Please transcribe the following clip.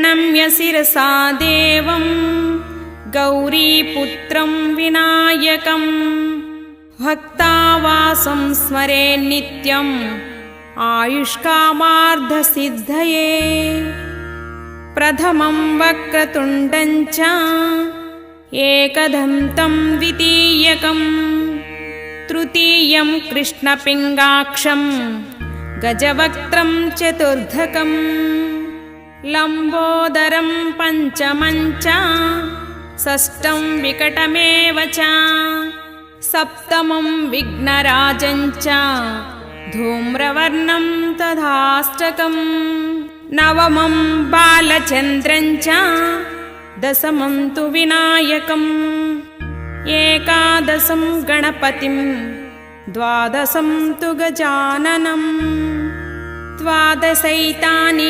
प्रणम्य शिरसा देवं गौरीपुत्रं विनायकं भक्तावासं स्मरे नित्यम् आयुष्कामार्थसिद्धये प्रथमं वक्रतुण्डं च एकदन्तं द्वितीयकं तृतीयं कृष्णपिङ्गाक्षं गजवक्त्रं चतुर्धकं लम्बोदरं पञ्चमं च षष्ठं विकटमेव च सप्तमं विघ्नराजं च धूम्रवर्णं तथाष्टकं नवमं बालचन्द्रं च दशमं तु विनायकम् एकादशं गणपतिं द्वादशं तु गजाननं द्वादशैतानि